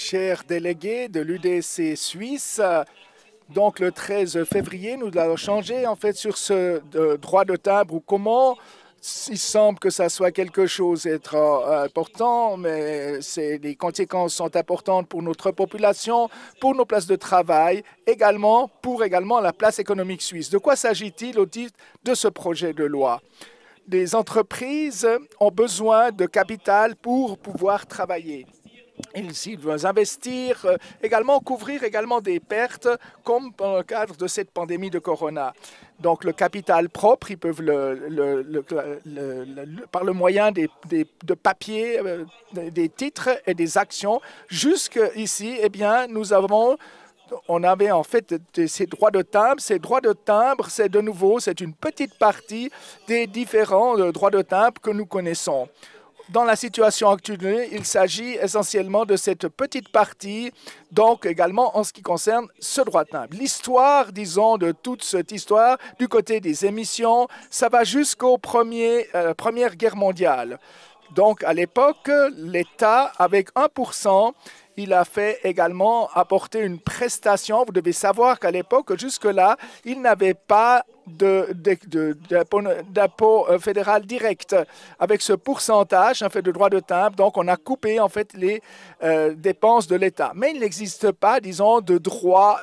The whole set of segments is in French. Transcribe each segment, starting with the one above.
chers délégués de l'UDC suisse. Donc, le 13 février, nous allons changer en fait sur ce droit de timbre ou comment. Il semble que ça soit quelque chose d'être important, mais les conséquences sont importantes pour notre population, pour nos places de travail, également pour la place économique suisse. De quoi s'agit-il au titre de ce projet de loi? Les entreprises ont besoin de capital pour pouvoir travailler. S'ils veulent investir, également couvrir également des pertes, comme dans le cadre de cette pandémie de Corona. Donc, le capital propre, ils peuvent, par le moyen de papiers, des titres et des actions, jusqu'ici, eh bien, on avait en fait ces droits de timbre. Ces droits de timbre, c'est de nouveau, c'est une petite partie des différents droits de timbre que nous connaissons. Dans la situation actuelle, il s'agit essentiellement de cette petite partie, donc également en ce qui concerne ce droit de timbre. L'histoire, disons, de toute cette histoire, du côté des émissions, ça va jusqu'aux Première Guerre mondiale. Donc, à l'époque, l'État, avec 1%, il a fait également apporter une prestation. Vous devez savoir qu'à l'époque, jusque-là, il n'avait pas d'impôt fédéral direct. Avec ce pourcentage en fait, de droit de timbre, donc on a coupé en fait les dépenses de l'État. Mais il n'existe pas, disons, de droit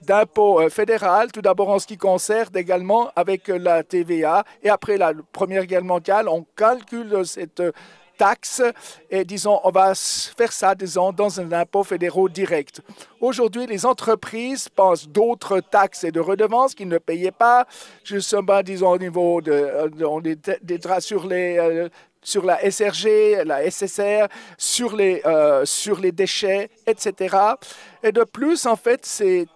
d'impôt fédéral, tout d'abord en ce qui concerne également avec la TVA. Et après la Première Guerre mondiale, on calcule cette taxe et disons, on va faire ça, disons, dans un impôt fédéral direct. Aujourd'hui, les entreprises pensent d'autres taxes et de redevances qu'ils ne payaient pas, justement, disons, au niveau sur la SRG, la SSR, sur les déchets, etc. Et de plus, en fait, ces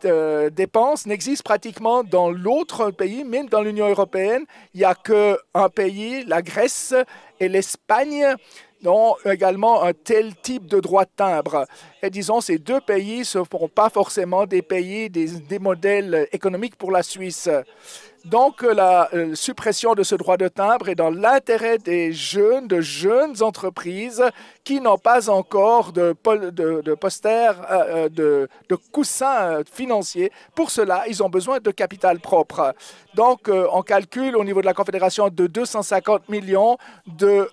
dépenses n'existent pratiquement dans l'autre pays, même dans l'Union européenne. Il n'y a qu'un pays, la Grèce et l'Espagne, ont également un tel type de droit de timbre. Et disons, ces deux pays ne seront pas forcément des pays, des modèles économiques pour la Suisse. Donc, la suppression de ce droit de timbre est dans l'intérêt de jeunes entreprises qui n'ont pas encore de coussins financiers. Pour cela, ils ont besoin de capital propre. Donc, on calcule au niveau de la Confédération de 250 millions de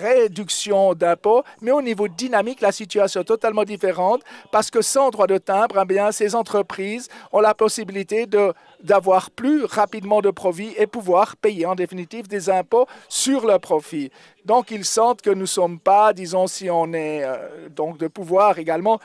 réduction d'impôts, mais au niveau dynamique, la situation est totalement différente parce que sans droit de timbre, eh bien, ces entreprises ont la possibilité d'avoir plus rapidement de profits et pouvoir payer en définitive des impôts sur leurs profits. Donc, ils sentent que nous ne sommes pas, disons, si on est donc de pouvoir également,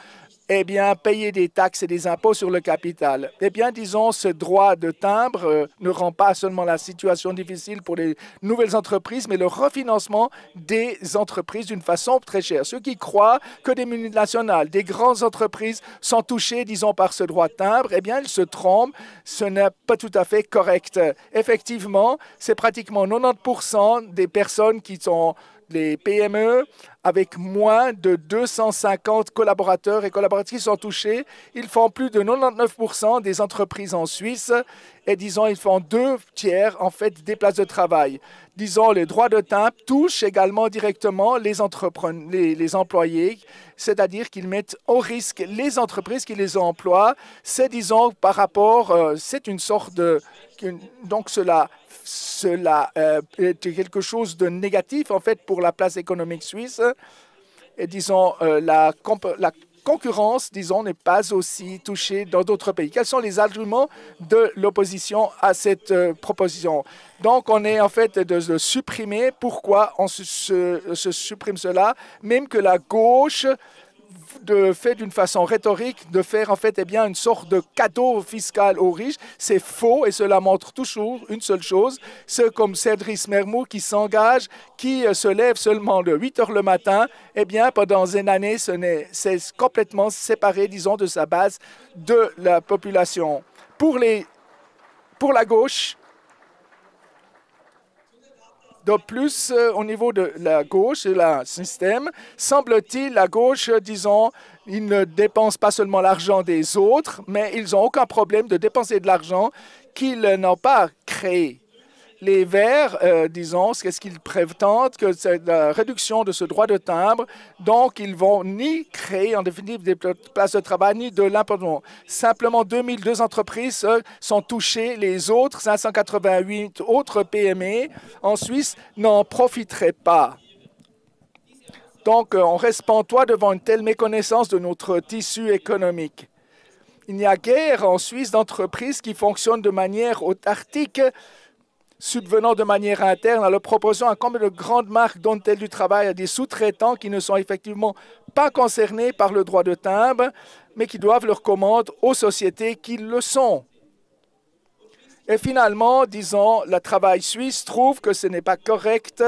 eh bien, payer des taxes et des impôts sur le capital. Eh bien, disons, ce droit de timbre ne rend pas seulement la situation difficile pour les nouvelles entreprises, mais le refinancement des entreprises d'une façon très chère. Ceux qui croient que des multinationales, des grandes entreprises sont touchées, disons, par ce droit de timbre, eh bien, ils se trompent. Ce n'est pas tout à fait correct. Effectivement, c'est pratiquement 90% des personnes qui sont les PME avec moins de 250 collaborateurs et collaboratrices sont touchés. Ils font plus de 99% des entreprises en Suisse et disons, ils font 2/3 en fait des places de travail. Disons, les droits de timbre touchent également directement les employés, c'est-à-dire qu'ils mettent au risque les entreprises qui les emploient. C'est, disons, par rapport, c'est une sorte de... Donc, cela est quelque chose de négatif, en fait, pour la place économique suisse. Et disons, la concurrence, disons, n'est pas aussi touchée dans d'autres pays. Quels sont les arguments de l'opposition à cette proposition? Donc, on est en fait de supprimer. Pourquoi on se supprime cela? Même que la gauche fait d'une façon rhétorique de faire en fait une sorte de cadeau fiscal aux riches. C'est faux et cela montre toujours une seule chose. C'est comme Cédric Mermoux qui s'engage, qui se lève seulement de 8 heures le matin. Eh bien, pendant une année, c'est complètement séparé, disons, de sa base de la population. Pour la gauche, de plus, au niveau de la gauche et le système, semble-t-il, la gauche, disons, ils ne dépensent pas seulement l'argent des autres, mais ils n'ont aucun problème de dépenser de l'argent qu'ils n'ont pas créé. Les Verts, disons, qu'est-ce qu'ils prétendent que c'est la réduction de ce droit de timbre, donc ils vont ni créer en définitive des places de travail ni de l'emploi. Simplement 2002 entreprises sont touchées, les autres 588 autres PME en Suisse n'en profiteraient pas. Donc, on reste pantois devant une telle méconnaissance de notre tissu économique. Il n'y a guère en Suisse d'entreprises qui fonctionnent de manière autarcique, subvenant de manière interne à leur proposition à combien de grandes marques donnent-elles du travail à des sous-traitants qui ne sont effectivement pas concernés par le droit de timbre, mais qui doivent leur commande aux sociétés qui le sont. Et finalement, disons, le travail suisse trouve que ce n'est pas correct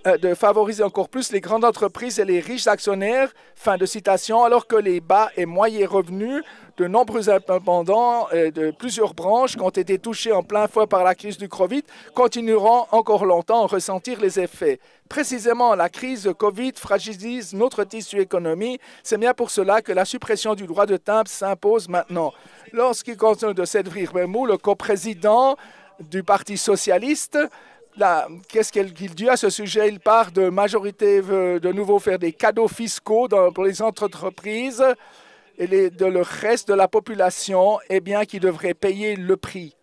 de favoriser encore plus les grandes entreprises et les riches actionnaires, fin de citation, alors que les bas et moyens revenus de nombreux indépendants de plusieurs branches qui ont été touchés en plein fouet par la crise du COVID continueront encore longtemps à ressentir les effets. Précisément, la crise de COVID fragilise notre tissu économique. C'est bien pour cela que la suppression du droit de timbre s'impose maintenant. Lorsqu'il concerne de Cédric Vermouth, le coprésident du Parti socialiste, qu'est-ce qu'il dit à ce sujet? Il part de majorité de nouveau faire des cadeaux fiscaux pour les entreprises et de le reste de la population, eh bien, qui devrait payer le prix.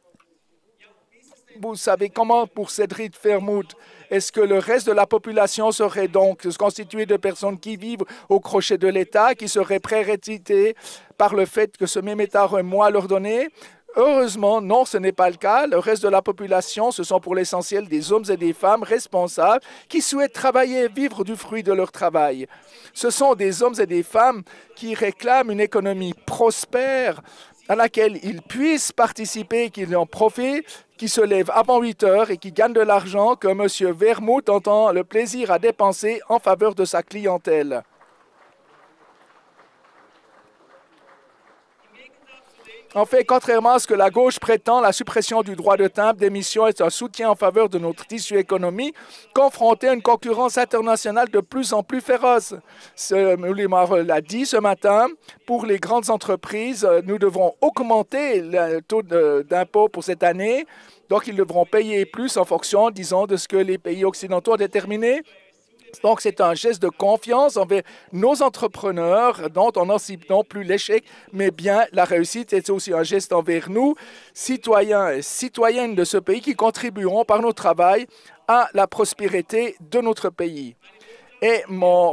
Vous savez comment, pour Cédric Vermouth, est-ce que le reste de la population serait donc constitué de personnes qui vivent au crochet de l'État, qui seraient prérequisitées par le fait que ce même État aurait moins à leur donner? Heureusement, non, ce n'est pas le cas. Le reste de la population, ce sont pour l'essentiel des hommes et des femmes responsables qui souhaitent travailler et vivre du fruit de leur travail. Ce sont des hommes et des femmes qui réclament une économie prospère à laquelle ils puissent participer, qu'ils en profitent, qui se lèvent avant 8 heures et qui gagnent de l'argent que M. Vermouth entend le plaisir à dépenser en faveur de sa clientèle. En fait, contrairement à ce que la gauche prétend, la suppression du droit de timbre d'émission est un soutien en faveur de notre tissu économique, confronté à une concurrence internationale de plus en plus féroce. Moulimar l'a dit ce matin, pour les grandes entreprises, nous devrons augmenter le taux d'impôt pour cette année, donc ils devront payer plus en fonction, disons, de ce que les pays occidentaux ont déterminé. Donc, c'est un geste de confiance envers nos entrepreneurs dont on n'en cible non plus l'échec, mais bien la réussite. C'est aussi un geste envers nous, citoyens et citoyennes de ce pays, qui contribueront par notre travail à la prospérité de notre pays. Et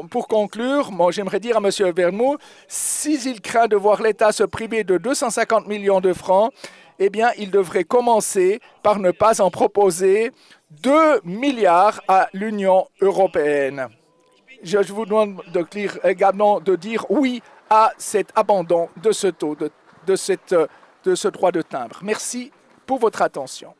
pour conclure, j'aimerais dire à M. Vermouth, s'il craint de voir l'État se priver de 250 millions de francs, eh bien, il devrait commencer par ne pas en proposer 2 milliards à l'Union européenne. Je vous demande également de dire oui à cet abandon de ce taux, de ce droit de timbre. Merci pour votre attention.